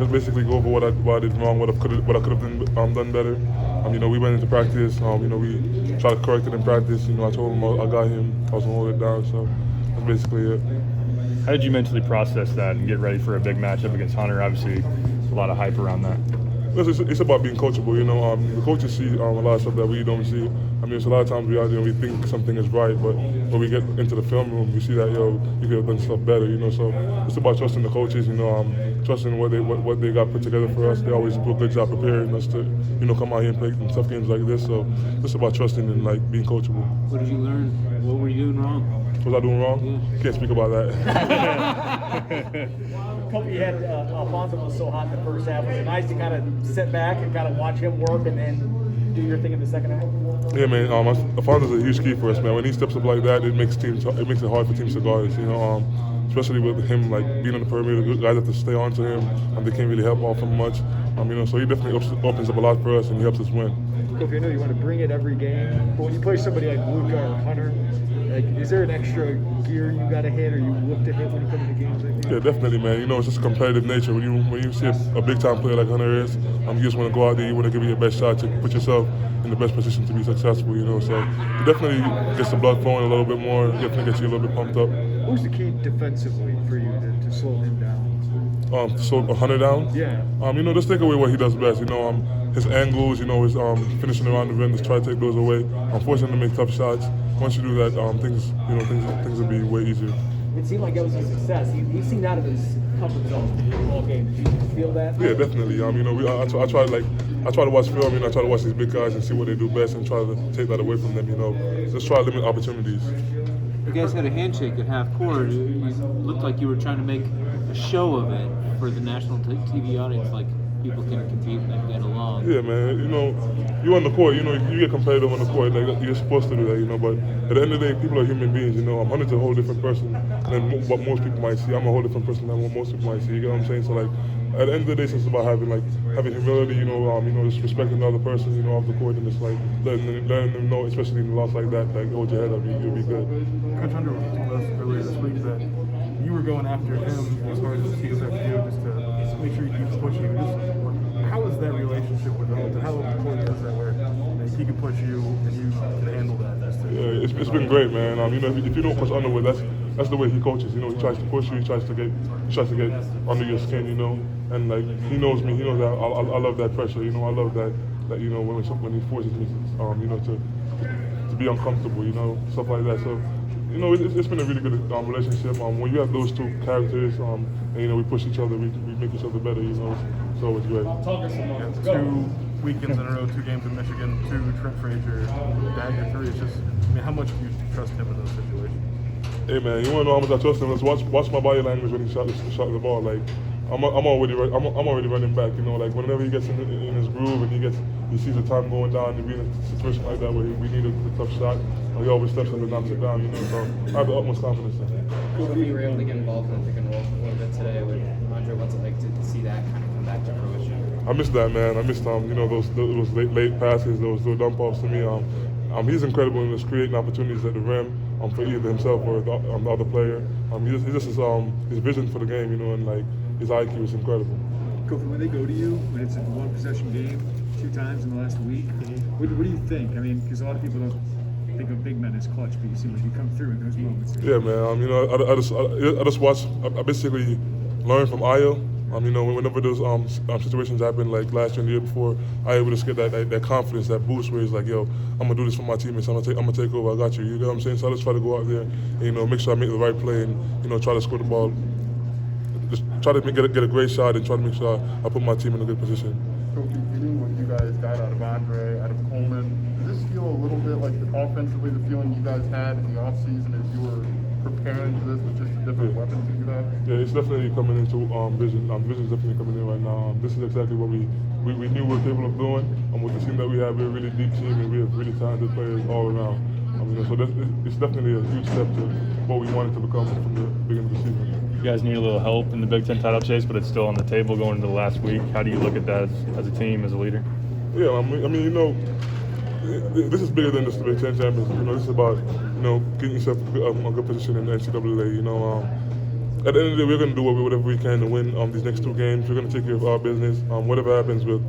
just basically go over what I did wrong, what I could have done better. We went into practice. We tried to correct it in practice. I told him I got him. I was gonna hold it down. So that's basically it. How did you mentally process that and get ready for a big matchup against Hunter? Obviously, a lot of hype around that. It's about being coachable. The coaches see a lot of stuff that we don't see. There's a lot of times we out there and we think something is right, but when we get into the film room, we see that you could have done stuff better. So it's about trusting the coaches. Trusting what they got put together for us. They always do a good job preparing us to come out here and play in tough games like this. So it's about trusting and being coachable. What did you learn? What were you doing wrong? Was I doing wrong? Yeah. Can't speak about that. Kofi had Alfonso was so hot in the first half. Was it nice to kind of sit back and kind of watch him work and then do your thing in the second half? Yeah, man. Alfonso's a huge key for us, man. When he steps up like that, it makes it hard for teams to guard us. Especially with him being on the perimeter, the guys have to stay on to him. They can't really help off him much. So he definitely opens up a lot for us and he helps us win. Kofi, I know you want to bring it every game, but when you play somebody like Luka or Hunter, is there an extra gear you got to hit or you look to hit when you come into games like these? Yeah, definitely, man. It's just a competitive nature. When you see a big-time player like Hunter is, you just want to go out there, you want to give it your best shot to put yourself in the best position to be successful, So it definitely gets the blood flowing a little bit more, definitely gets you a little bit pumped up. What was the key defensively for you to slow him down? To slow Hunter down? Yeah. Just take away what he does best. His angles, his finishing around the rim, just try to take those away. Forcing him to make tough shots. Once you do that, things will be way easier. It seemed like it was a success. He seemed out of his comfort zone all game. Did you feel that? Yeah, definitely. I try to watch film. I try to watch these big guys and see what they do best and try to take that away from them. Just try to limit opportunities. You guys had a handshake at half court. You looked like you were trying to make a show of it for the national TV audience, like people can compete and get along. Yeah, man. You on the court. You get competitive on the court. You're supposed to do that. But at the end of the day, people are human beings. Hunter's a whole different person than what most people might see. I'm a whole different person than what most people might see. You get what I'm saying? So at the end of the day, it's about having humility. Just respecting the other person. Off the court and just letting them know, especially in a loss like that, hold your head up. You'll be good. Coach Hunter told us earlier this week that you were going after him as hard as he was after you, just to make sure he keeps pushing you. How is that relationship with him? How important is that where he can push you and you can handle that? Yeah, it's been great, man. If you don't push Underwood, that's the way he coaches. He tries to push you. He tries to get under your skin. And he knows me. He knows that I love that pressure. I love that when he forces me, to be uncomfortable. Stuff like that. So. It's been a really good relationship. When you have those two characters, and we push each other, we make each other better. So it's great. Yeah, 2 weekends in a row, 2 games in Michigan, 2 Trent Frazier, Dagger 3. It's just, how much do you trust him in those situations? Hey man, you want to know how much I trust him? Let's watch my body language when he shot the ball. I'm already running back. Whenever he gets in his groove and he sees the time going down and being in a situation like that where we need a tough shot, he always steps up and knocks it down. So I have the utmost confidence in him. Kofi, you were able to get involved in the pick and roll a little bit today with Andre. What's it like to see that kind of come back to fruition? I missed that, man. I missed those late passes, those dump offs to me. He's incredible in just creating opportunities at the rim for either himself or the other player. His vision for the game, and his IQ is incredible. Kofi, when they go to you, when it's a one-possession game 2 times in the last week, what do you think? Because a lot of people don't think of big men as clutch, but you seem like you come through in those moments. Yeah, man. I just watch. I basically learn from Ayo. Whenever those situations happen, like last year and the year before, I able to get that confidence, that boost where it's like, yo, I'm gonna do this for my teammates. I'm gonna take over. I got you. You know what I'm saying? So I just try to go out there and make sure I make the right play and try to score the ball. Just try to get a great shot and try to make sure I put my team in a good position. Kofi, getting what you guys got out of Andre, out of Coleman, does this feel a little bit like offensively the feeling you guys had in the offseason as you were preparing for this with just the different weapons that you have? Yeah, it's definitely coming into vision. Vision's definitely coming in right now. This is exactly what we knew we were capable of doing. With the team that we have, we're a really deep team and we have really talented players all around. So it's definitely a huge step to what we wanted to become from the beginning of the season. You guys need a little help in the Big Ten title chase, but it's still on the table going into the last week. How do you look at that as a team, as a leader? Yeah, this is bigger than just the Big Ten championship. This is about getting yourself a good position in the NCAA. at the end of the day, we're going to do whatever we can to win these next 2 games. We're going to take care of our business. Whatever happens with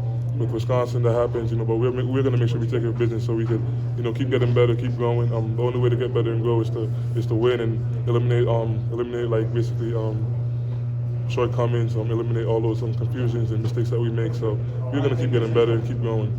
Wisconsin, that happens, you know. But we're going to make sure we take care of business so we can, you know, keep getting better, keep growing. The only way to get better and grow is to win and eliminate like basically shortcomings, eliminate all those confusions and mistakes that we make. So we're going to keep getting better and keep growing.